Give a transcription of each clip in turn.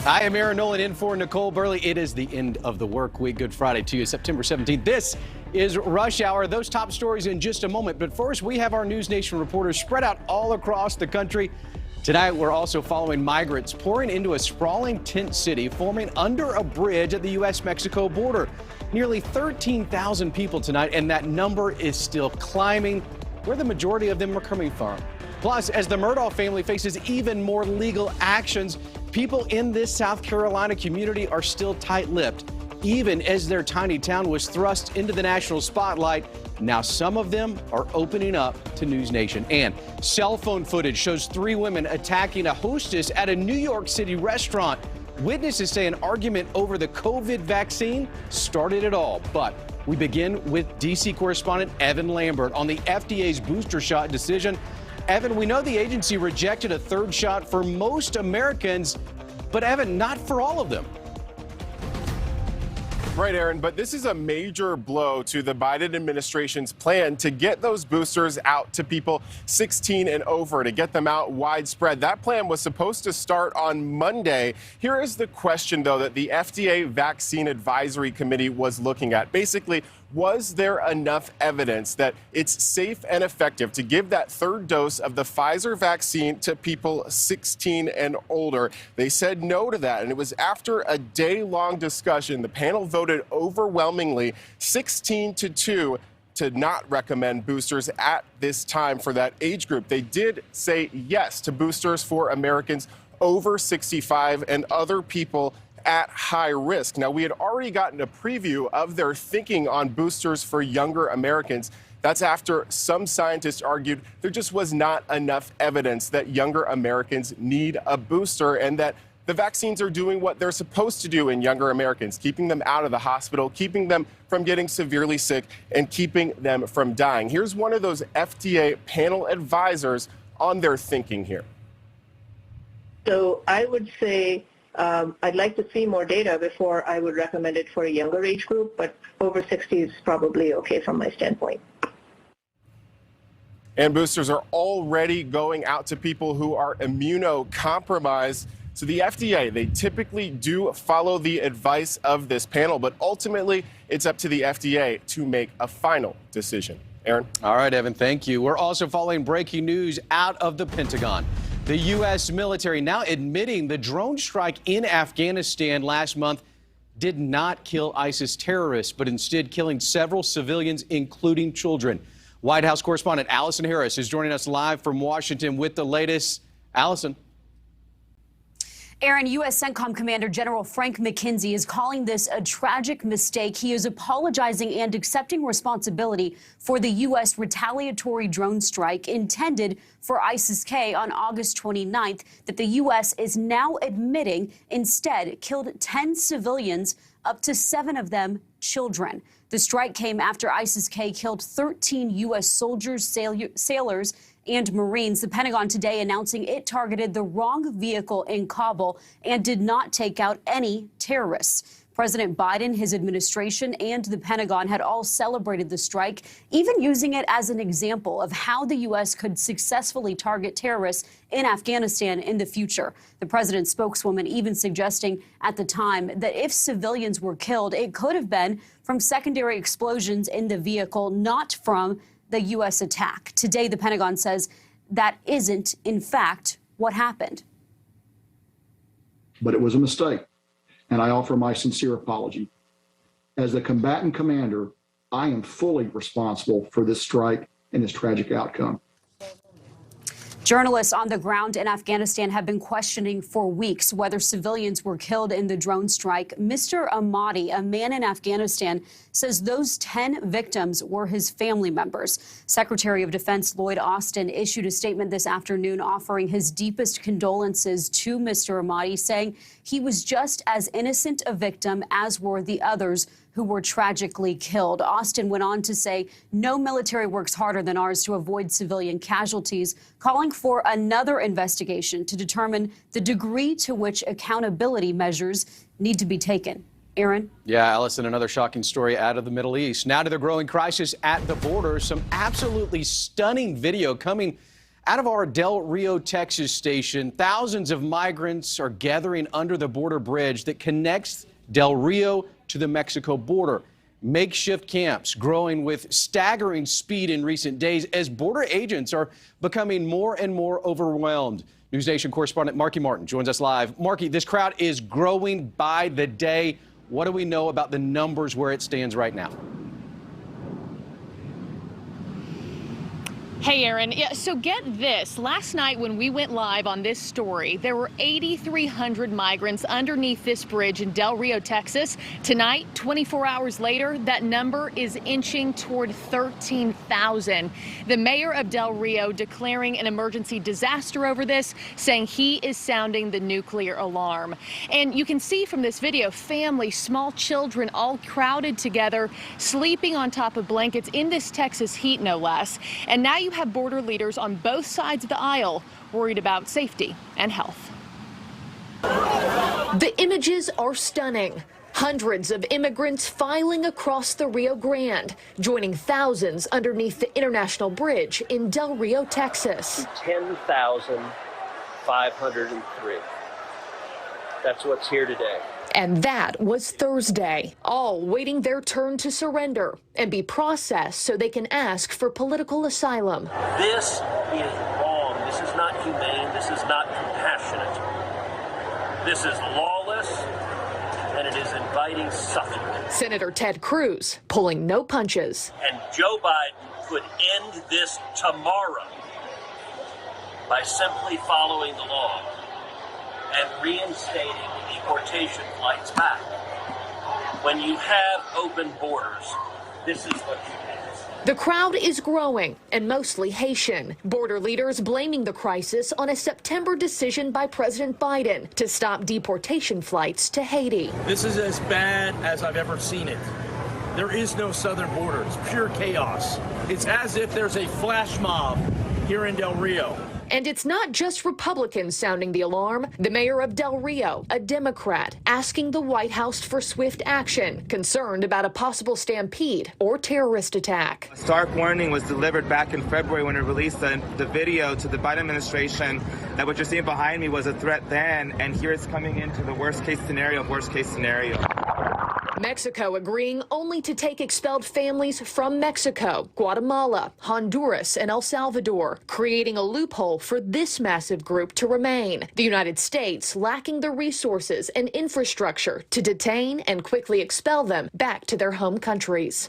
I am Aaron Nolan in for Nicole Burley. It is the end of the work week. Good Friday to you, September 17th. This is Rush Hour. Those top stories in just a moment. But first, we have our News Nation reporters spread out all across the country. Tonight, we're also following migrants pouring into a sprawling tent city forming under a bridge at the U.S.-Mexico border. Nearly 13,000 people tonight, and that number is still climbing. Where the majority of them are coming from. Plus, as the Murdoch family faces even more legal actions, people in this South Carolina community are still tight-lipped, even as their tiny town was thrust into the national spotlight. Now some of them are opening up to News Nation. And cell phone footage shows 3 women attacking a hostess at a New York City restaurant. Witnesses say an argument over the COVID vaccine started it all. But we begin with D.C. correspondent Evan Lambert on the FDA's booster shot decision. Evan, we know the agency rejected a 3rd shot for most Americans, but Evan, not for all of them. Right, Aaron, but this is a major blow to the Biden administration's plan to get those boosters out to people 16 and over, to get them out widespread. That plan was supposed to start on Monday. Here is the question, though, that the FDA Vaccine Advisory Committee was looking at. Basically, was there enough evidence that it's safe and effective to give that 3rd dose of the Pfizer vaccine to people 16 and older? They said no to that, and it was after a day-long discussion. The panel voted overwhelmingly 16-2 to not recommend boosters at this time for that age group. They did say yes to boosters for Americans over 65 and other people at high risk. Now, we had already gotten a preview of their thinking on boosters for younger Americans. That's after some scientists argued there just was not enough evidence that younger Americans need a booster and that the vaccines are doing what they're supposed to do in younger Americans, keeping them out of the hospital, keeping them from getting severely sick, and keeping them from dying. Here's one of those FDA panel advisors on their thinking here. So I would say I'd like to see more data before I would recommend it for a younger age group, but over 60 is probably okay from my standpoint. And boosters are already going out to people who are immunocompromised. So the FDA, they typically do follow the advice of this panel, but ultimately it's up to the FDA to make a final decision. Aaron? All right, Evan, thank you. We're also following breaking news out of the Pentagon. The U.S. military now admitting the drone strike in Afghanistan last month did not kill ISIS terrorists, but instead killing several civilians, including children. White House correspondent Allison Harris is joining us live from Washington with the latest. Allison. Aaron, U.S. CENTCOM Commander General Frank McKenzie is calling this a tragic mistake. He is apologizing and accepting responsibility for the U.S. retaliatory drone strike intended for ISIS-K on August 29th that the U.S. is now admitting instead killed 10 civilians, up to 7 of them children. The strike came after ISIS-K killed 13 U.S. soldiers, sailors, and Marines. The Pentagon today announcing it targeted the wrong vehicle in Kabul and did not take out any terrorists. President Biden, his administration, and the Pentagon had all celebrated the strike, even using it as an example of how the U.S. could successfully target terrorists in Afghanistan in the future. The president's spokeswoman even suggesting at the time that if civilians were killed, it could have been from secondary explosions in the vehicle, not from the U.S. attack. Today, the Pentagon says that isn't, in fact, what happened. But it was a mistake, and I offer my sincere apology. As the combatant commander, I am fully responsible for this strike and this tragic outcome. Journalists on the ground in Afghanistan have been questioning for weeks whether civilians were killed in the drone strike. Mr. Ahmadi, a man in Afghanistan, says those 10 victims were his family members. Secretary of Defense Lloyd Austin issued a statement this afternoon offering his deepest condolences to Mr. Ahmadi, saying he was just as innocent a victim as were the others who were tragically killed. Austin went on to say, no military works harder than ours to avoid civilian casualties, calling for another investigation to determine the degree to which accountability measures need to be taken. Aaron? Yeah, Allison, another shocking story out of the Middle East. Now to the growing crisis at the border. Some absolutely stunning video coming Out of our Del Rio, Texas station, thousands of migrants are gathering under the border bridge that connects Del Rio to the Mexico border. Makeshift camps growing with staggering speed in recent days as border agents are becoming more and more overwhelmed. News Nation correspondent Marky Martin joins us live. Marky, this crowd is growing by the day. What do we know about the numbers where it stands right now? Hey, Aaron. Yeah, so get this. Last night when we went live on this story, there were 8,300 migrants underneath this bridge in Del Rio, Texas. Tonight, 24 hours later, that number is inching toward 13,000. The mayor of Del Rio declaring an emergency disaster over this, saying he is sounding the nuclear alarm. And you can see from this video, families, small children, all crowded together, sleeping on top of blankets in this Texas heat, no less. And now you have border leaders on both sides of the aisle worried about safety and health. The images are stunning. Hundreds of immigrants filing across the Rio Grande, joining thousands underneath the International Bridge in Del Rio, Texas. 10,503. That's what's here today. And that was Thursday, all waiting their turn to surrender and be processed so they can ask for political asylum. This is wrong. This is not humane. This is not compassionate. This is lawless, and it is inviting suffering. Senator Ted Cruz pulling no punches. And Joe Biden could end this tomorrow by simply following the law and reinstating deportation flights back. When you have open borders, this is what you get. The crowd is growing and mostly Haitian. Border leaders blaming the crisis on a September decision by President Biden to stop deportation flights to Haiti. This is as bad as I've ever seen it. There is no southern border. It's pure chaos. It's as if there's a flash mob here in Del Rio. And it's not just Republicans sounding the alarm. The mayor of Del Rio, a Democrat, asking the White House for swift action, concerned about a possible stampede or terrorist attack. A stark warning was delivered back in February when it released the video to the Biden administration that what you're seeing behind me was a threat then, and here it's coming into the worst case scenario of worst case scenario. Mexico agreeing only to take expelled families from Mexico, Guatemala, Honduras, and El Salvador, creating a loophole for this massive group to remain. The United States lacking the resources and infrastructure to detain and quickly expel them back to their home countries.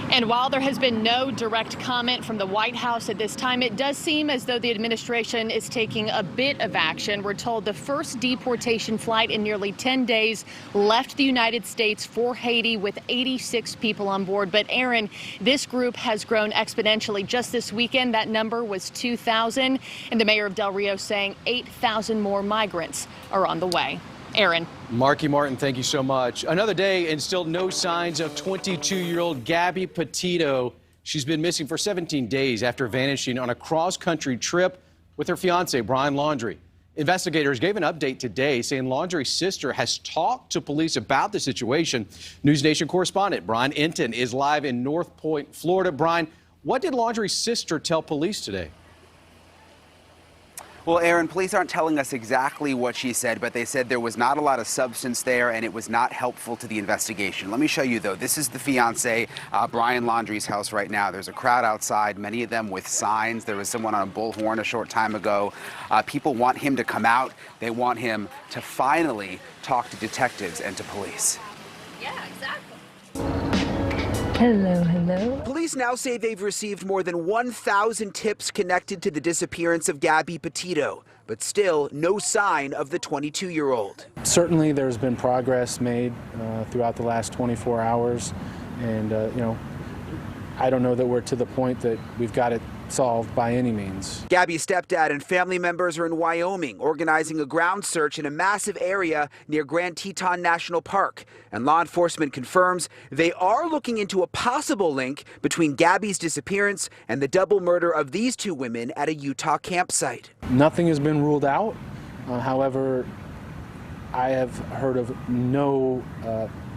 And while there has been no direct comment from the White House at this time, it does seem as though the administration is taking a bit of action. We're told the first deportation flight in nearly 10 days left the United States for Haiti with 86 people on board. But Aaron, this group has grown exponentially. Just this weekend, that number was 2,000. And the mayor of Del Rio saying 8,000 more migrants are on the way. Aaron. Marky Martin, thank you so much. Another day and still no signs of 22-year-old Gabby Petito. She's been missing for 17 days after vanishing on a cross-country trip with her fiancé, Brian Laundrie. Investigators gave an update today saying Laundrie's sister has talked to police about the situation. News Nation correspondent Brian Enton is live in North Point, Florida. Brian, what did Laundrie's sister tell police today? Well, Aaron, police aren't telling us exactly what she said, but they said there was not a lot of substance there and it was not helpful to the investigation. Let me show you, though. This is the fiancé, Brian Laundrie's house right now. There's a crowd outside, many of them with signs. There was someone on a bullhorn a short time ago. People want him to come out. They want him to finally talk to detectives and to police. Yeah, exactly. Hello, hello. Police now say they've received more than 1,000 tips connected to the disappearance of Gabby Petito, but still no sign of the 22-year-old. Certainly there's been progress made throughout the last 24 hours, and I don't know that we're to the point that we've got it solved by any means. Gabby's stepdad and family members are in Wyoming organizing a ground search in a massive area near Grand Teton National Park. And law enforcement confirms they are looking into a possible link between Gabby's disappearance and the double murder of these two women at a Utah campsite. Nothing has been ruled out. However, I have heard of no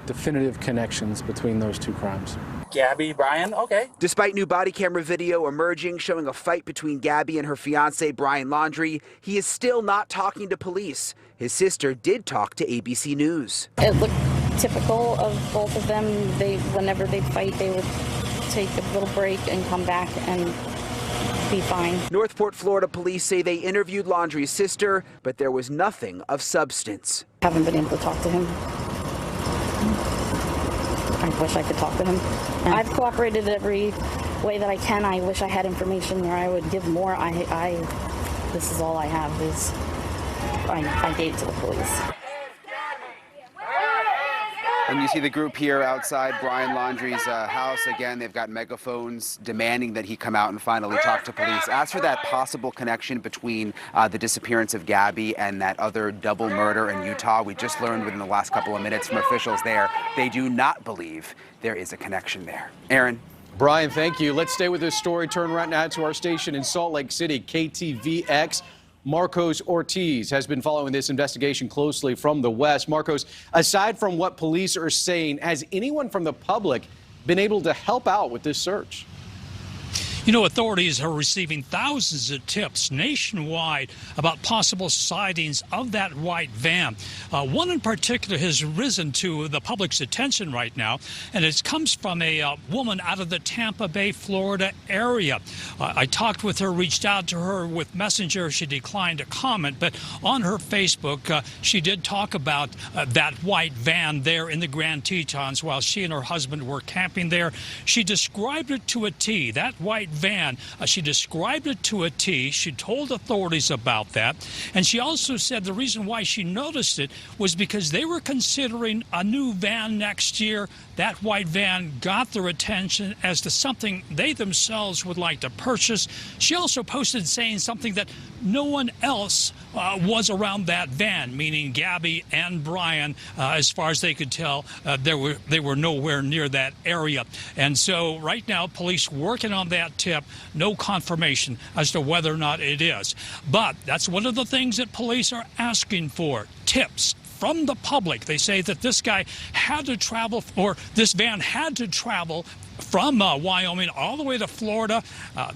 definitive connections between those two crimes. Gabby, Brian, okay. Despite new body camera video emerging showing a fight between Gabby and her fiancé, Brian Laundrie, he is still not talking to police. His sister did talk to ABC News. It looked typical of both of them. Whenever they fight, they would take a little break and come back and be fine. Northport, Florida police say they interviewed Laundrie's sister, but there was nothing of substance. Haven't been able to talk to him. I wish I could talk to him. And I've cooperated every way that I can. I wish I had information or I would give more. This is all I have is I gave to the police. And you see the group here outside Brian Laundrie's house. Again, they've got megaphones demanding that he come out and finally talk to police. As for that possible connection between the disappearance of Gabby and that other double murder in Utah, we just learned within the last couple of minutes from officials there, they do not believe there is a connection there. Aaron. Brian, thank you. Let's stay with this story. Turn right now to our station in Salt Lake City, KTVX. Marcos Ortiz has been following this investigation closely from the West. Marcos, aside from what police are saying, has anyone from the public been able to help out with this search? You know, authorities are receiving thousands of tips nationwide about possible sightings of that white van. One in particular has risen to the public's attention right now, and it comes from a woman out of the Tampa Bay, Florida area. I talked with her, reached out to her with Messenger. She declined to comment, but on her Facebook, she did talk about that white van there in the Grand Tetons while she and her husband were camping there. She described it to a T, that white van. She described it to a T. She told authorities about that. And she also said the reason why she noticed it was because they were considering a new van next year. That white van got their attention as to something they themselves would like to purchase. She also posted saying something that no one else was around that van, meaning Gabby and Brian, as far as they could tell, they were nowhere near that area. And so right now, police working on that tip, no confirmation as to whether or not it is. But that's one of the things that police are asking for, tips from the public. They say that this guy had to travel, or this van had to travel from Wyoming all the way to Florida.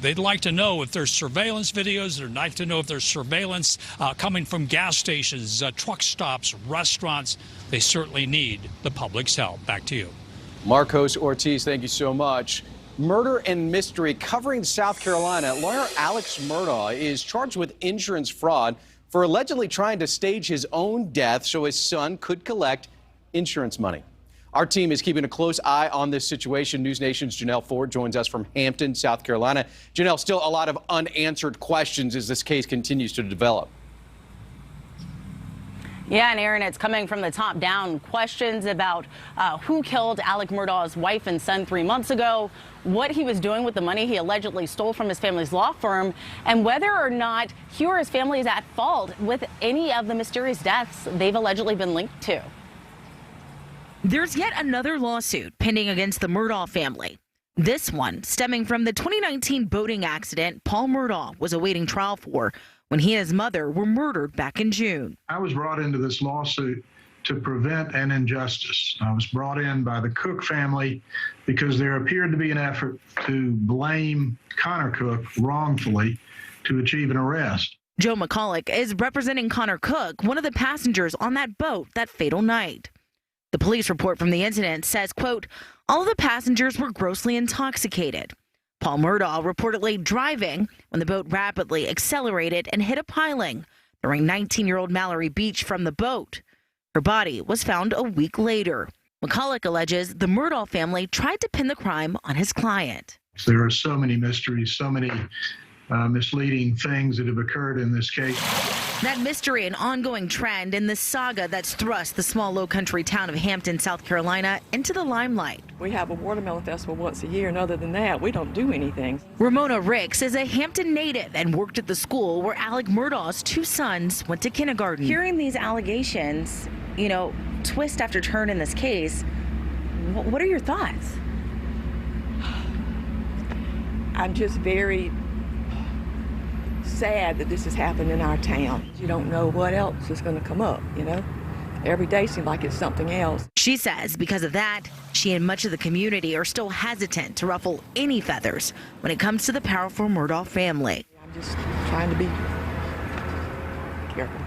They'd like to know if there's surveillance videos. They'd like to know if there's surveillance coming from gas stations, truck stops, restaurants. They certainly need the public's help. Back to you. Marcos Ortiz, thank you so much. Murder and mystery covering South Carolina. Lawyer Alex Murdoch is charged with insurance fraud for allegedly trying to stage his own death so his son could collect insurance money. Our team is keeping a close eye on this situation. News Nation's Janelle Ford joins us from Hampton, South Carolina. Janelle, still a lot of unanswered questions as this case continues to develop. Yeah, and Aaron, it's coming from the top down. Questions about who killed Alex Murdaugh's wife and son 3 months ago, what he was doing with the money he allegedly stole from his family's law firm, and whether or not he or his family is at fault with any of the mysterious deaths they've allegedly been linked to. There's yet another lawsuit pending against the Murdoch family. This one stemming from the 2019 boating accident Paul Murdoch was awaiting trial for when he and his mother were murdered back in June. I was brought into this lawsuit to prevent an injustice. I was brought in by the Cook family because there appeared to be an effort to blame Connor Cook wrongfully to achieve an arrest. Joe McCulloch is representing Connor Cook, one of the passengers on that boat that fatal night. The police report from the incident says, quote, all of the passengers were grossly intoxicated. Paul Murdoch reportedly driving when the boat rapidly accelerated and hit a piling, throwing 19-year-old Mallory Beach from the boat. Her body was found a week later. McCulloch alleges the Murdoch family tried to pin the crime on his client. There are so many mysteries, so many misleading things that have occurred in this case. That mystery, an ongoing trend in the saga that's thrust the small low-country town of Hampton, South Carolina, into the limelight. We have a watermelon festival once a year, and other than that, we don't do anything. Ramona Ricks is a Hampton native and worked at the school where Alex Murdaugh's two sons went to kindergarten. Hearing these allegations, you know, twist after turn in this case, what are your thoughts? I'm just very sad that this has happened in our town. You don't know what else is going to come up, you know. every day seems like it's something else. She says because of that, she and much of the community are still hesitant to ruffle any feathers when it comes to the powerful Murdoch family. I'm just trying to be careful.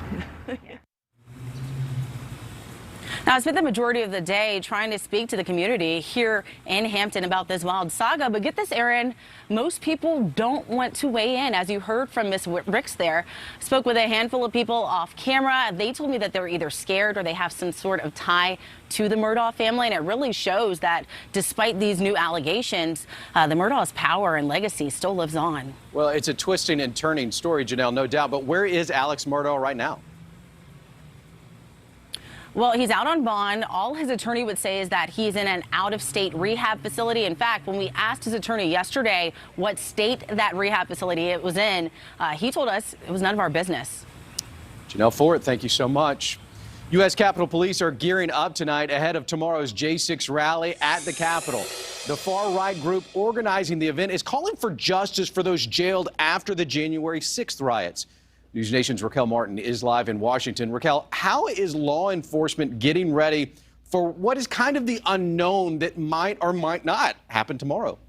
Now, I spent the majority of the day trying to speak to the community here in Hampton about this wild saga. But get this, Aaron, most people don't want to weigh in. As you heard from Miss Ricks there, spoke with a handful of people off camera. They told me that they're either scared or they have some sort of tie to the Murdoch family. And it really shows that despite these new allegations, the Murdoch's power and legacy still lives on. Well, it's a twisting and turning story, Janelle, no doubt. But where is Alex Murdoch right now? Well, he's out on bond. All his attorney would say is that he's in an out-of-state rehab facility. In fact, when we asked his attorney yesterday what state that rehab facility it was in, he told us it was none of our business. Janelle Fort, thank you so much. U.S. Capitol Police are gearing up tonight ahead of tomorrow's J6 rally at the Capitol. The far-right group organizing the event is calling for justice for those jailed after the January 6th riots. News Nation's Raquel Martin is live in Washington. Raquel, how is law enforcement getting ready for what is kind of the unknown that might or might not happen tomorrow?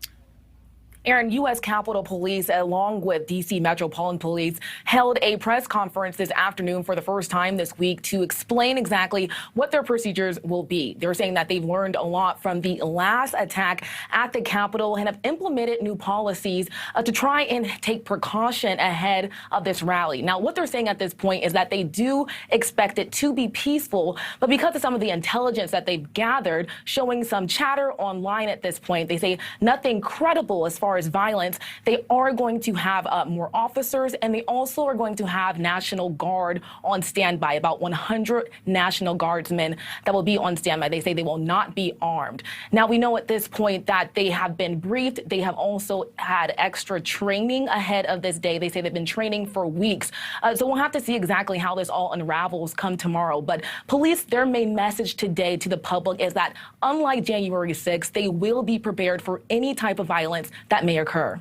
Aaron, U.S. Capitol Police, along with D.C. Metropolitan Police, held a press conference this afternoon for the first time this week to explain exactly what their procedures will be. They're saying that they've learned a lot from the last attack at the Capitol and have implemented new policies to try and take precaution ahead of this rally. Now, what they're saying at this point is that they do expect it to be peaceful, but because of some of the intelligence that they've gathered, showing some chatter online at this point, they say nothing credible as far as violence. They are going to have more officers, and they also are going to have National Guard on standby, about 100 National Guardsmen that will be on standby. They say they will not be armed. Now, we know at this point that they have been briefed. They have also had extra training ahead of this day. They say they've been training for weeks. So we'll have to see exactly how this all unravels come tomorrow. But police, their main message today to the public is that unlike January 6th, they will be prepared for any type of violence that may occur.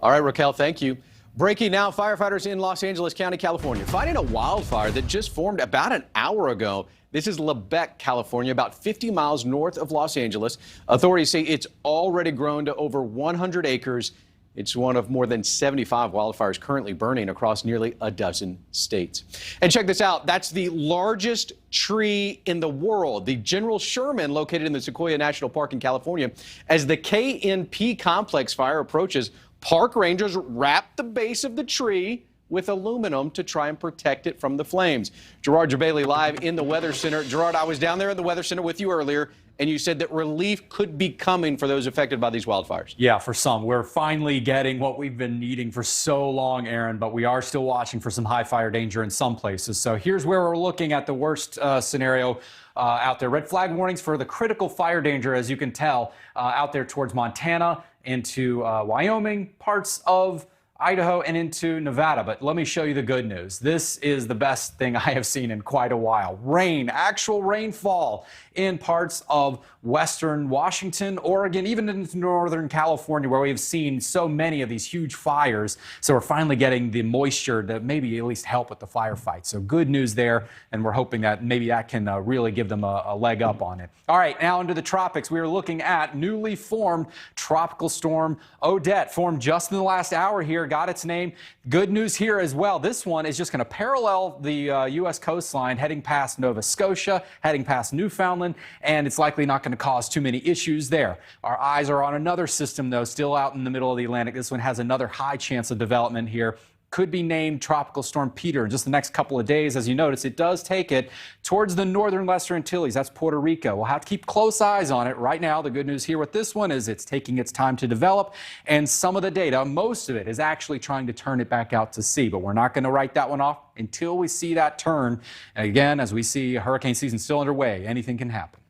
All right, Raquel, thank you. Breaking now, firefighters in Los Angeles County, California, fighting a wildfire that just formed about an hour ago. This is Lebec, California, about 50 miles north of Los Angeles. Authorities say it's already grown to over 100 acres. It's one of more than 75 wildfires currently burning across nearly a dozen states. And check this out. That's the largest tree in the world, the General Sherman, located in the Sequoia National Park in California. As the KNP complex fire approaches, park rangers wrap the base of the tree with aluminum to try and protect it from the flames. Gerard Jabali live in the Weather Center. Gerard, I was down there in the Weather Center with you earlier, and you said that relief could be coming for those affected by these wildfires. Yeah, for some. We're finally getting what we've been needing for so long, Aaron, but we are still watching for some high fire danger in some places. So here's where we're looking at the worst scenario out there. Red flag warnings for the critical fire danger, as you can tell, out there towards Montana, into Wyoming, parts of Idaho, and into Nevada. But let me show you the good news. This is the best thing I have seen in quite a while. Rain, actual rainfall in parts of western Washington, Oregon, even into northern California, where we've seen so many of these huge fires. So we're finally getting the moisture to maybe at least help with the firefight. So good news there, and we're hoping that maybe that can really give them a leg up on it. All right, now into the tropics. We are looking at newly formed tropical storm Odette, formed just in the last hour here, got its name. Good news here as well. This one is just going to parallel the U.S. coastline, heading past Nova Scotia, heading past Newfoundland, and it's likely not going to cause too many issues there. Our eyes are on another system, though, still out in the middle of the Atlantic. This one has another high chance of development here. Could be named Tropical Storm Peter in just the next couple of days. As you notice, it does take it towards the northern Lesser Antilles. That's Puerto Rico. We'll have to keep close eyes on it. Right now, the good news here with this one is it's taking its time to develop, and some of the data, most of it, is actually trying to turn it back out to sea. But we're not going to write that one off until we see that turn. And again, as we see hurricane season still underway, anything can happen.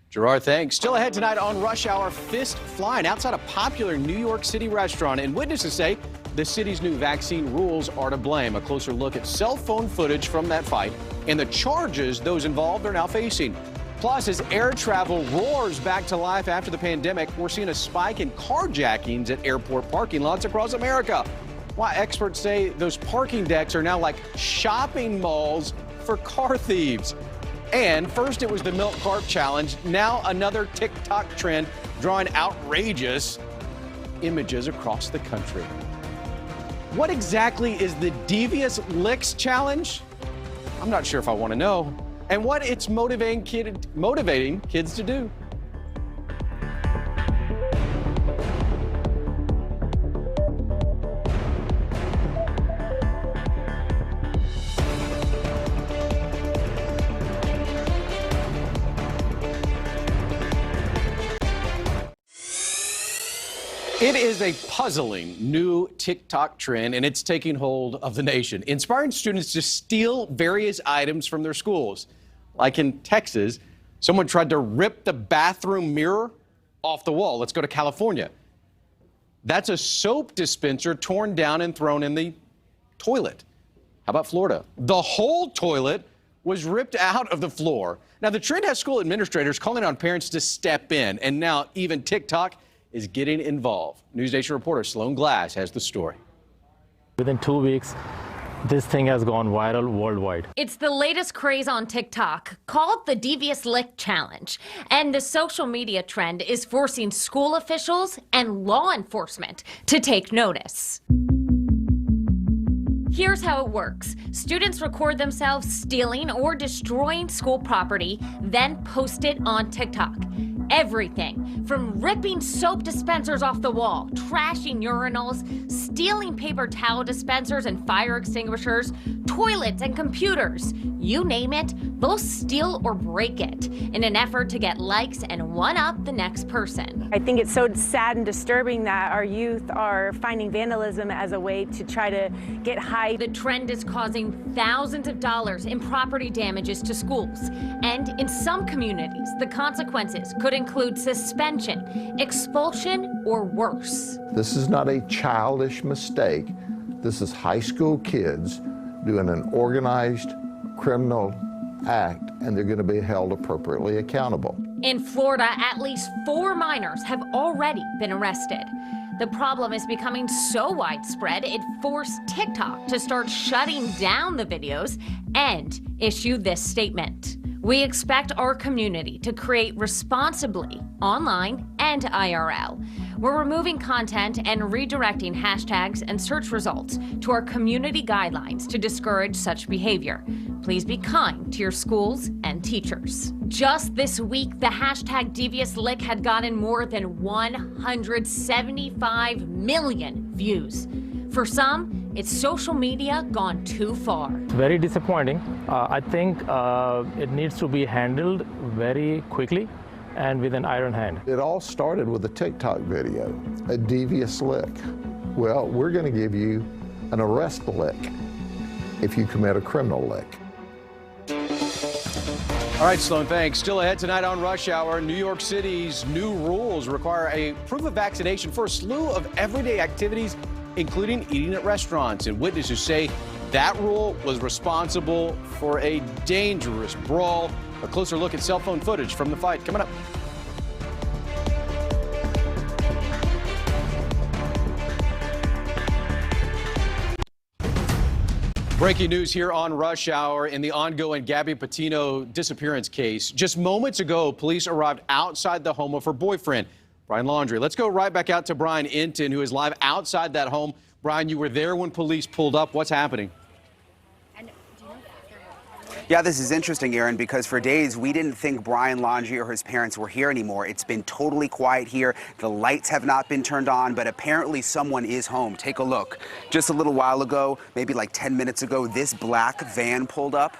Gerard, thanks. Still ahead tonight on Rush Hour, fist flying outside a popular New York City restaurant, and witnesses say the city's new vaccine rules are to blame. A closer look at cell phone footage from that fight and the charges those involved are now facing. Plus, as air travel roars back to life after the pandemic, we're seeing a spike in carjackings at airport parking lots across America. Why experts say those parking decks are now like shopping malls for car thieves. And first it was the milk carp challenge, now another TikTok trend drawing outrageous images across the country. What exactly is the Devious Licks challenge? I'm not sure if I want to know. And what it's motivating kids to do. It is a puzzling new TikTok trend, and it's taking hold of the nation, inspiring students to steal various items from their schools. Like in Texas, someone tried to rip the bathroom mirror off the wall. Let's go to California. That's a soap dispenser torn down and thrown in the toilet. How about Florida? The whole toilet was ripped out of the floor. Now, the trend has school administrators calling on parents to step in, and now even TikTok is getting involved. News Nation reporter Sloan Glass has the story. Within 2 weeks, this thing has gone viral worldwide. It's the latest craze on TikTok, called the Devious Lick Challenge. And the social media trend is forcing school officials and law enforcement to take notice. Here's how it works. Students record themselves stealing or destroying school property, then post it on TikTok. Everything from ripping soap dispensers off the wall, trashing urinals, stealing paper towel dispensers and fire extinguishers, toilets and computers. You name it, they'll steal or break it in an effort to get likes and one-up the next person. I think it's so sad and disturbing that our youth are finding vandalism as a way to try to get high. The trend is causing thousands of dollars in property damages to schools. And in some communities, the consequences could include suspension, expulsion, or worse. This is not a childish mistake. This is high school kids doing an organized criminal act, and they're going to be held appropriately accountable. In Florida, at least 4 minors have already been arrested. The problem is becoming so widespread, it forced TikTok to start shutting down the videos and issue this statement. We expect our community to create responsibly online and IRL. We're removing content and redirecting hashtags and search results to our community guidelines to discourage such behavior. Please be kind to your schools and teachers. Just this week, the hashtag Devious Lick had gotten more than 175 million views. For some, it's social media gone too far. It's very disappointing. I think it needs to be handled very quickly and with an iron hand. It all started with a TikTok video, a devious lick. Well, we're going to give you an arrest lick if you commit a criminal lick. All right, Sloan, thanks. Still ahead tonight on Rush Hour, New York City's new rules require a proof of vaccination for a slew of everyday activities, including eating at restaurants. And witnesses say that rule was responsible for a dangerous brawl. A closer look at cell phone footage from the fight coming up. Breaking news here on Rush Hour in the ongoing Gabby Petito disappearance case. Just moments ago, police arrived outside the home of her boyfriend, Brian Laundrie. Let's go right back out to Brian Inton, who is live outside that home. Brian, you were there when police pulled up. What's happening? Yeah, this is interesting, Aaron, because for days we didn't think Brian Laundrie or his parents were here anymore. It's been totally quiet here. The lights have not been turned on, but apparently someone is home. Take a look. Just a little while ago, maybe like 10 minutes ago, this black van pulled up.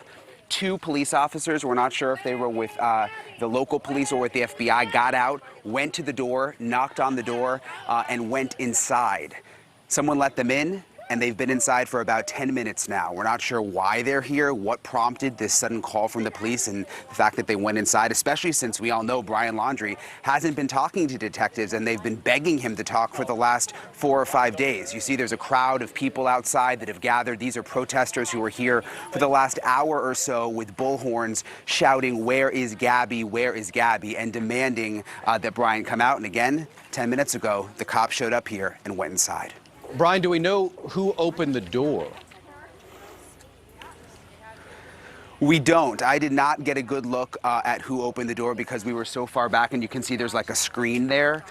2 police officers, we're not sure if they were with the local police or with the FBI, got out, went to the door, knocked on the door, and went inside. Someone let them in, and they've been inside for about 10 minutes now. We're not sure why they're here, what prompted this sudden call from the police, and the fact that they went inside, especially since we all know Brian Laundrie hasn't been talking to detectives, and they've been begging him to talk for the last 4 or 5 days. You see there's a crowd of people outside that have gathered. These are protesters who were here for the last hour or so with bullhorns shouting, "Where is Gabby? Where is Gabby?" and demanding that Brian come out. And again, 10 minutes ago, the cops showed up here and went inside. Brian, do we know who opened the door? We don't. I did not get a good look at who opened the door because we were so far back, and you can see there's like a screen there.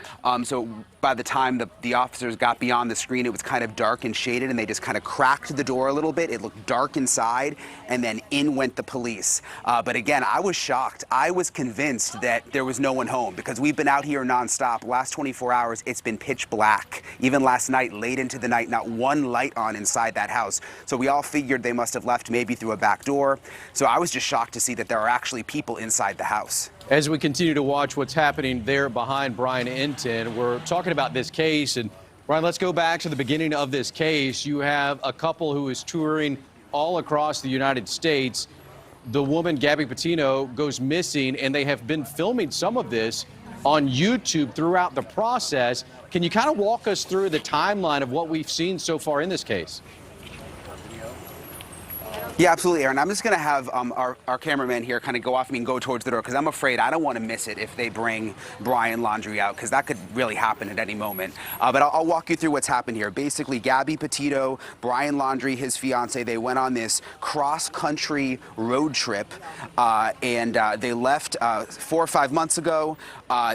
So by the time the officers got beyond the screen, it was kind of dark and shaded, and they just kind of cracked the door a little bit. It looked dark inside, and then in went the police. But again, I was shocked. I was convinced that there was no one home because we've been out here nonstop. Last 24 hours, it's been pitch black. Even last night, late into the night, not one light on inside that house. So we all figured they must have left maybe through a back door. So I was just shocked to see that there are actually people inside the house. As we continue to watch what's happening there behind Brian Enton, we're talking about this case. And Brian, let's go back to the beginning of this case. You have a couple who is touring all across the United States. The woman, Gabby Petito, goes missing, and they have been filming some of this on YouTube throughout the process. Can you kind of walk us through the timeline of what we've seen so far in this case? Yeah, absolutely, Aaron. I'm just going to have our cameraman here kind of go off me and go towards the door because I'm afraid I don't want to miss it if they bring Brian Laundrie out because that could really happen at any moment. But I'll walk you through what's happened here. Basically, Gabby Petito, Brian Laundrie, his fiance, they went on this cross-country road trip and they left 4 or 5 months ago.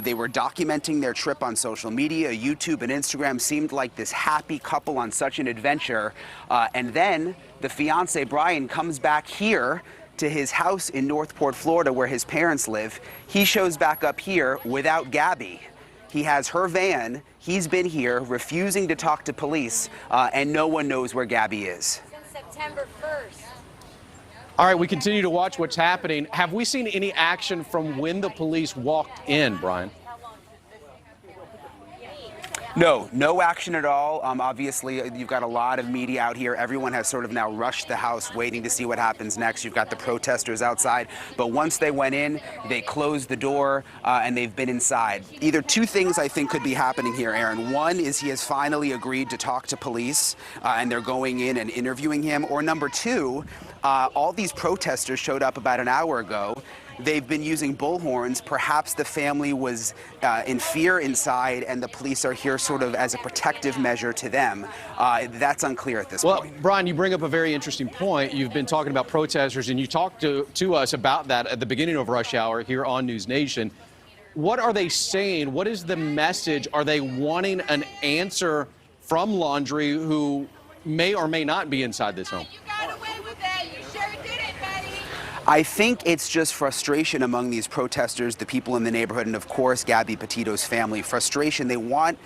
They were documenting their trip on social media. YouTube and Instagram seemed like this happy couple on such an adventure. And then the fiance, Brian, comes back here to his house in Northport, Florida, where his parents live. He shows back up here without Gabby. He has her van. He's been here refusing to talk to police, and no one knows where Gabby is. Since September 1st. All right, we continue to watch what's happening. Have we seen any action from when the police walked in, Brian? No action at all. Obviously, you've got a lot of media out here. Everyone has sort of now rushed the house waiting to see what happens next. You've got the protesters outside. But once they went in, they closed the door and they've been inside. Either two things I think could be happening here, Aaron. One is he has finally agreed to talk to police and they're going in and interviewing him. Or number two, all these protesters showed up about an hour ago. They've been using bullhorns. Perhaps the family was in fear inside and the police are here sort of as a protective measure to them. That's unclear at this point. Well, Brian, you bring up a very interesting point. You've been talking about protesters and you talked to us about that at the beginning of Rush Hour here on News Nation. What are they saying? What is the message? Are they wanting an answer from Laundrie, who may or may not be inside this home? I think it's just frustration among these protesters, the people in the neighborhood, and of course, Gabby Petito's family. Frustration. They want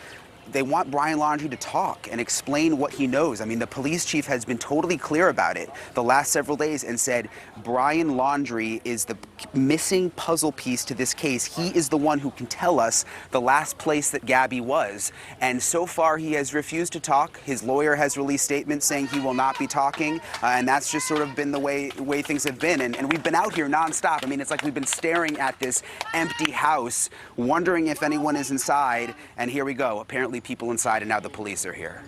Brian Laundrie to talk and explain what he knows. I mean, the police chief has been totally clear about it the last several days and said Brian Laundrie is the missing puzzle piece to this case. He is the one who can tell us the last place that Gabby was. And so far, he has refused to talk. His lawyer has released statements saying he will not be talking. And that's just sort of been the way things have been. And we've been out here nonstop. I mean, it's like we've been staring at this empty house, wondering if anyone is inside. And here we go. Apparently, people inside, and now the police are here.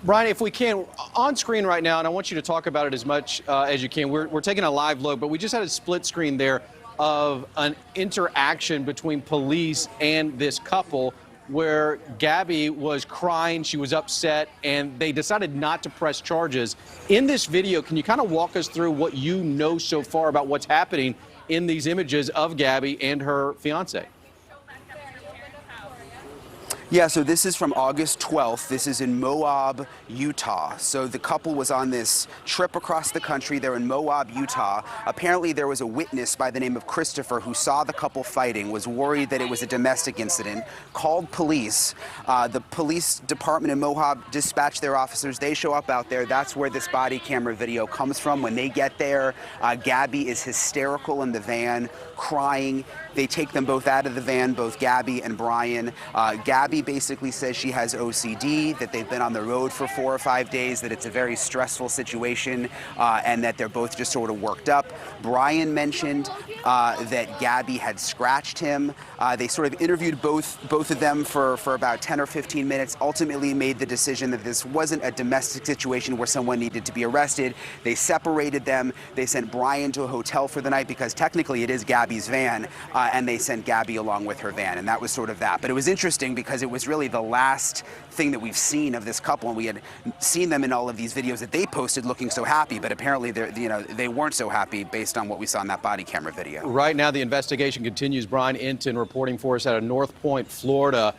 Brian, if we can, on screen right now, and I want you to talk about it as much as you can, we're taking a live look, but we just had a split screen there of an interaction between police and this couple where Gabby was crying, she was upset, and they decided not to press charges. In this video, can you kind of walk us through what you know so far about what's happening in these images of Gabby and her fiance? Yeah, so this is from August 12th. This is in Moab, Utah. So the couple was on this trip across the country. They're in Moab, Utah. Apparently there was a witness by the name of Christopher who saw the couple fighting, was worried that it was a domestic incident, called police. The police department in Moab dispatched their officers. They show up out there. That's where this body camera video comes from. When they get there, Gabby is hysterical in the van, crying. They take them both out of the van, both Gabby and Brian. Gabby basically says she has OCD, that they've been on the road for 4 or 5 days, that it's a very stressful situation, and that they're both just sort of worked up. Brian mentioned that Gabby had scratched him. They sort of interviewed both of them for about 10 or 15 minutes, ultimately made the decision that this wasn't a domestic situation where someone needed to be arrested. They separated them. They sent Brian to a hotel for the night because technically it is Gabby's van, and they sent Gabby along with her van, and that was sort of that. But it was interesting because it was really the last thing that we've seen of this couple, and we had seen them in all of these videos that they posted looking so happy, but apparently they weren't so happy based on what we saw in that body camera video. Right now, the investigation continues. Brian Inton reporting for us out of North Point, Florida,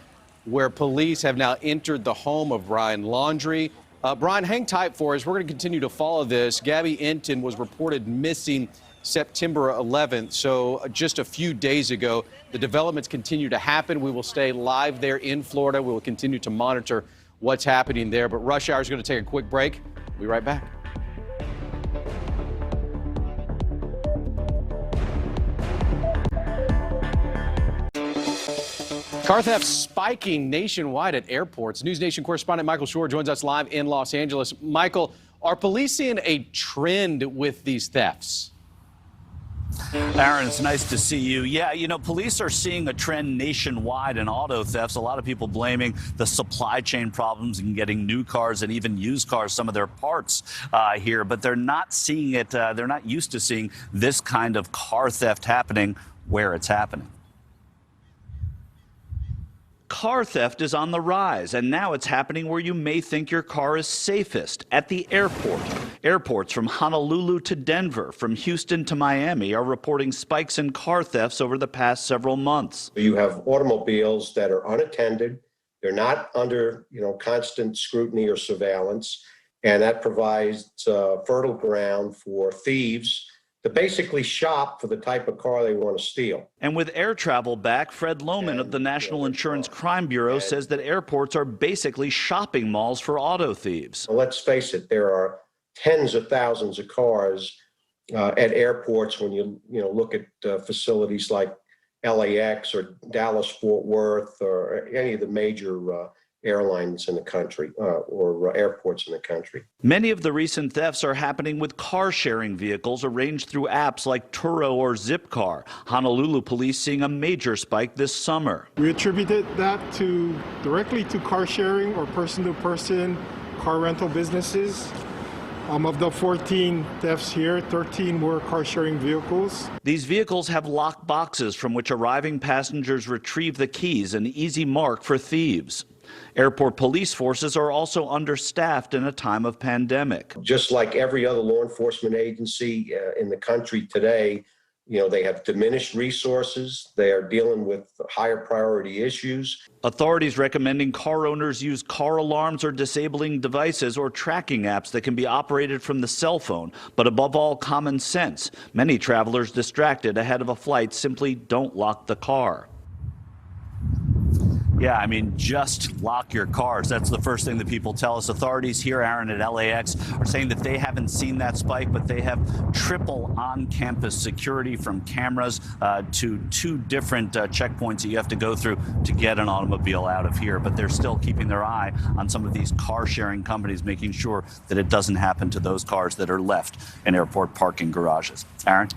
where police have now entered the home of Brian Laundrie. Brian, hang tight for us. We're going to continue to follow this. Gabby Inton was reported missing September 11th, so just a few days ago. The developments continue to happen. We will stay live there in Florida. We will continue to monitor what's happening there. But Rush Hour is going to take a quick break. We'll be right back. Car theft spiking nationwide at airports. News Nation correspondent Michael Shore joins us live in Los Angeles. Michael, are police seeing a trend with these thefts? Aaron, it's nice to see you. Yeah, you know, police are seeing a trend nationwide in auto thefts. A lot of people blaming the supply chain problems in getting new cars and even used cars, some of their parts here. But they're not seeing it. They're not used to seeing this kind of car theft happening where it's happening. Car theft is on the rise, and now it's happening where you may think your car is safest, at the airport. Airports from Honolulu to Denver, from Houston to Miami are reporting spikes in car thefts over the past several months. You have automobiles that are unattended. They're not under, constant scrutiny or surveillance, and that provides fertile ground for thieves to basically shop for the type of car they want to steal. And with air travel back, Fred Lohman of the National Insurance Crime Bureau says that airports are basically shopping malls for auto thieves. Well, let's face it, there are tens of thousands of cars at airports when you look at facilities like LAX or Dallas-Fort Worth or any of the major airlines in the country or airports in the country. Many of the recent thefts are happening with car-sharing vehicles arranged through apps like Turo or Zipcar. Honolulu police seeing a major spike this summer. We attributed that directly to car sharing or person-to-person car rental businesses. Of the 14 thefts here, 13 were car-sharing vehicles. These vehicles have locked boxes from which arriving passengers retrieve the keys, an easy mark for thieves. Airport police forces are also understaffed in a time of pandemic. Just like every other law enforcement agency in the country today, they have diminished resources. They are dealing with higher priority issues. Authorities recommending car owners use car alarms or disabling devices or tracking apps that can be operated from the cell phone. But above all, common sense. Many travelers distracted ahead of a flight simply don't lock the car. Yeah, I mean, just lock your cars. That's the first thing that people tell us. Authorities here, Aaron, at LAX are saying that they haven't seen that spike, but they have triple on-campus security from cameras to 2 different checkpoints that you have to go through to get an automobile out of here. But they're still keeping their eye on some of these car-sharing companies, making sure that it doesn't happen to those cars that are left in airport parking garages. Aaron?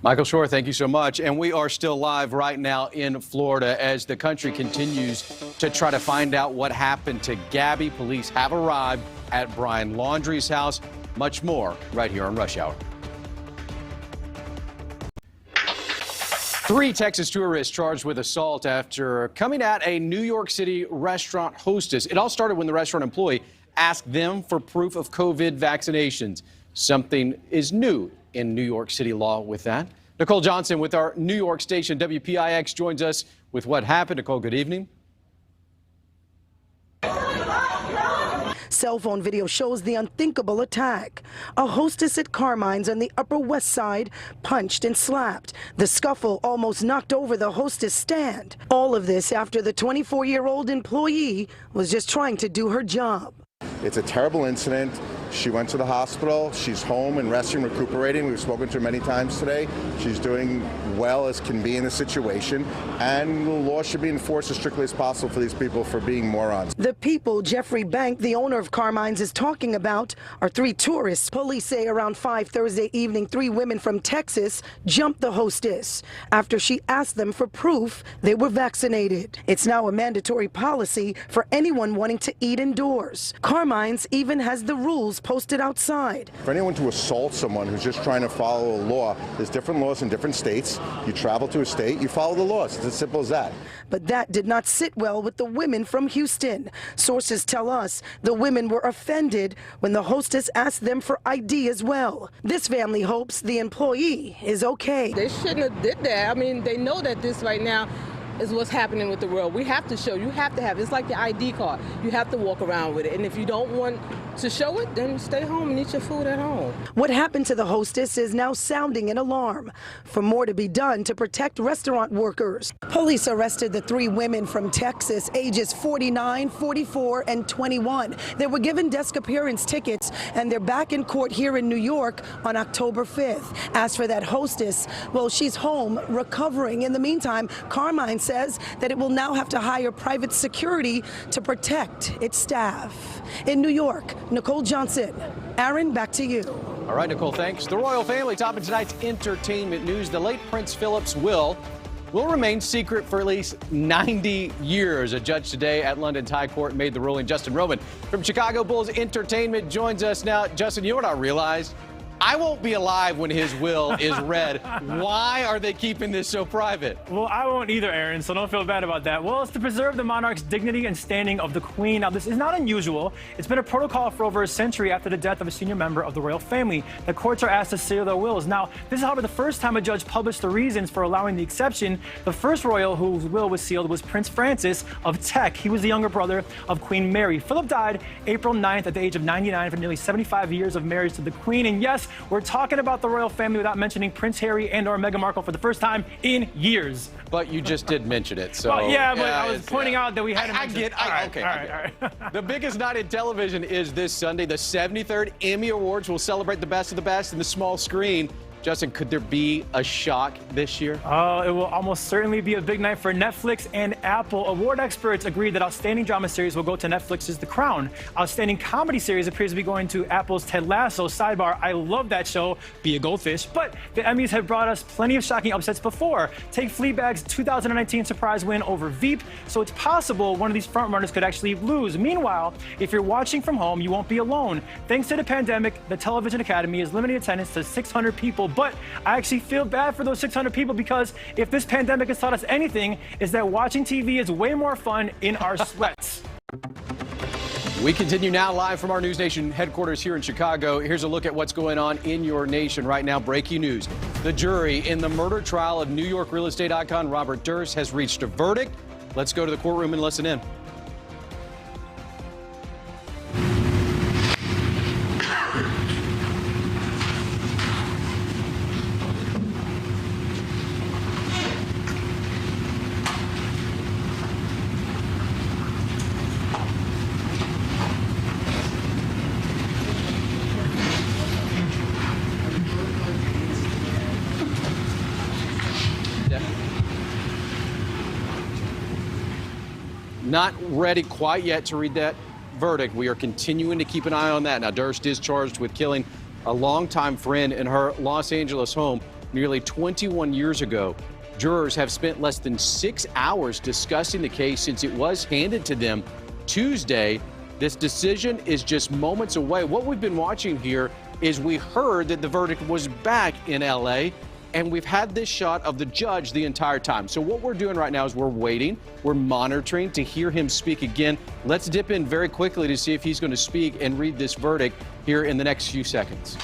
Michael Shore, thank you so much. And we are still live right now in Florida as the country continues to try to find out what happened to Gabby. Police have arrived at Brian Laundrie's house. Much more right here on Rush Hour. 3 Texas tourists charged with assault after coming at a New York City restaurant hostess. It all started when the restaurant employee asked them for proof of COVID vaccinations. Something is new in New York City law with that. Nicole Johnson with our New York station WPIX joins us with what happened. Nicole, good evening. Cell phone video shows the unthinkable attack. A hostess at Carmine's on the Upper West Side punched and slapped. The scuffle almost knocked over the hostess stand. All of this after the 24-year-old employee was just trying to do her job. It's a terrible incident. She went to the hospital. She's home and resting, recuperating. We've spoken to her many times today. She's doing well as can be in the situation, and the law should be enforced as strictly as possible for these people for being morons. The people Jeffrey Bank, the owner of Carmine's, is talking about are 3 tourists. Police say around 5 Thursday evening, 3 women from Texas jumped the hostess after she asked them for proof they were vaccinated. It's now a mandatory policy for anyone wanting to eat indoors. Carmine's even has the rules videos posted outside. For anyone to assault someone who's just trying to follow a law, there's different laws in different states. You travel to a state, you follow the laws. It's as simple as that. But that did not sit well with the women from Houston. Sources tell us the women were offended when the hostess asked them for ID as well. This family hopes the employee is okay. They shouldn't have did that. I mean, they know that this right now is what's happening with the world. We have to show, you have to have, it's like your ID card. You have to walk around with it. And if you don't want to show it, then stay home and eat your food at home. What happened to the hostess is now sounding an alarm for more to be done to protect restaurant workers. Police arrested the 3 women from Texas, ages 49, 44, and 21. They were given desk appearance tickets, and they're back in court here in New York on October 5th. As for that hostess, well, she's home recovering. In the meantime, Carmine says that it will now have to hire private security to protect its staff. In New York, Nicole Johnson. Aaron, back to you. All right, Nicole, thanks. The royal family topping tonight's entertainment news. The late Prince Philip's will remain secret for at least 90 years. A judge today at London's High Court made the ruling. Justin Roman from Chicago Bulls Entertainment joins us now. Justin, you know what I realized? I won't be alive when his will is read. Why are they keeping this so private? Well, I won't either, Aaron, so don't feel bad about that. Well, it's to preserve the monarch's dignity and standing of the Queen. Now, this is not unusual. It's been a protocol for over a century after the death of a senior member of the royal family. The courts are asked to seal their wills. Now, this is, however, the first time a judge published the reasons for allowing the exception. The first royal whose will was sealed was Prince Francis of Teck. He was the younger brother of Queen Mary. Philip died April 9th at the age of 99 for nearly 75 years of marriage to the Queen. And yes, we're talking about the royal family without mentioning Prince Harry and or Meghan Markle for the first time in years. But you just did mention it, so... Well, yeah, but I was pointing out that we had to mention it. All right. The biggest night in television is this Sunday. The 73rd Emmy Awards will celebrate the best of the best in the small screen. Justin, could there be a shock this year? It will almost certainly be a big night for Netflix and Apple. Award experts agree that Outstanding Drama Series will go to Netflix's The Crown. Outstanding Comedy Series appears to be going to Apple's Ted Lasso. Sidebar, I love that show, Be a Goldfish. But the Emmys have brought us plenty of shocking upsets before. Take Fleabag's 2019 surprise win over Veep. So it's possible one of these frontrunners could actually lose. Meanwhile, if you're watching from home, you won't be alone. Thanks to the pandemic, the Television Academy is limiting attendance to 600 people. But I actually feel bad for those 600 people, because if this pandemic has taught us anything, is that watching TV is way more fun in our sweats. We continue now live from our News Nation headquarters here in Chicago. Here's a look at what's going on in your nation right now. Breaking news. The jury in the murder trial of New York real estate icon Robert Durst has reached a verdict. Let's go to the courtroom and listen in. Not ready quite yet to read that verdict. We are continuing to keep an eye on that. Now, Durst is charged with killing a longtime friend in her Los Angeles home nearly 21 years ago. Jurors have spent less than 6 hours discussing the case since it was handed to them Tuesday. This decision is just moments away. What we've been watching here is we heard that the verdict was back in LA, and we've had this shot of the judge the entire time. So what we're doing right now is we're waiting, we're monitoring to hear him speak again. Let's dip in very quickly to see if he's going to speak and read this verdict here in the next few seconds.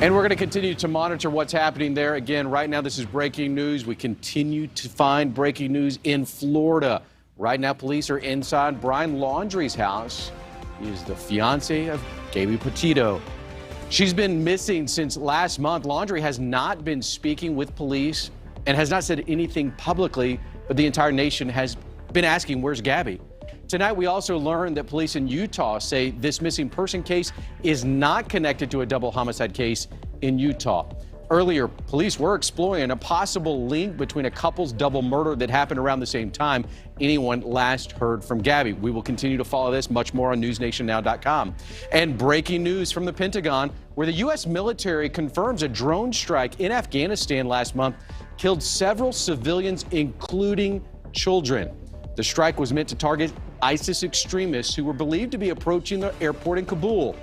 And we're going to continue to monitor what's happening there. Again, right now, this is breaking news. We continue to find breaking news in Florida. Right now, police are inside Brian Laundrie's house. He is the fiance of Gabby Petito. She's been missing since last month. Laundrie has not been speaking with police and has not said anything publicly, but the entire nation has been asking, where's Gabby? Tonight, we also learned that police in Utah say this missing person case is not connected to a double homicide case in Utah. Earlier, police were exploring a possible link between a couple's double murder that happened around the same time anyone last heard from Gabby. We will continue to follow this, much more on newsnationnow.com. And breaking news from the Pentagon, where the U.S. military confirms a drone strike in Afghanistan last month killed several civilians, including children. The strike was meant to target ISIS extremists who were believed to be approaching the airport in Kabul.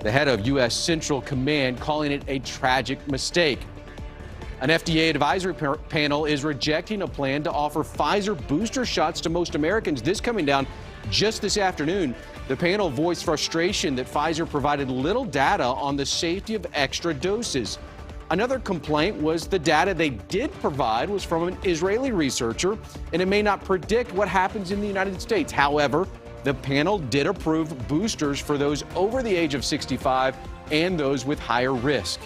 The head of U.S. Central Command calling it a tragic mistake. An FDA advisory panel is rejecting a plan to offer Pfizer booster shots to most Americans. This coming down just this afternoon. The panel voiced frustration that Pfizer provided little data on the safety of extra doses. Another complaint was the data they did provide was from an Israeli researcher, and it may not predict what happens in the United States. However, the panel did approve boosters for those over the age of 65 and those with higher risk.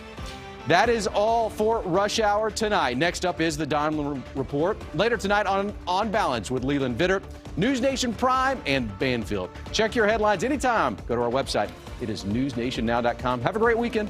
That is all for Rush Hour tonight. Next up is the Donlin Report. Later tonight on Balance with Leland Vittert, News Nation Prime, and Banfield. Check your headlines anytime. Go to our website. It is newsnationnow.com. Have a great weekend.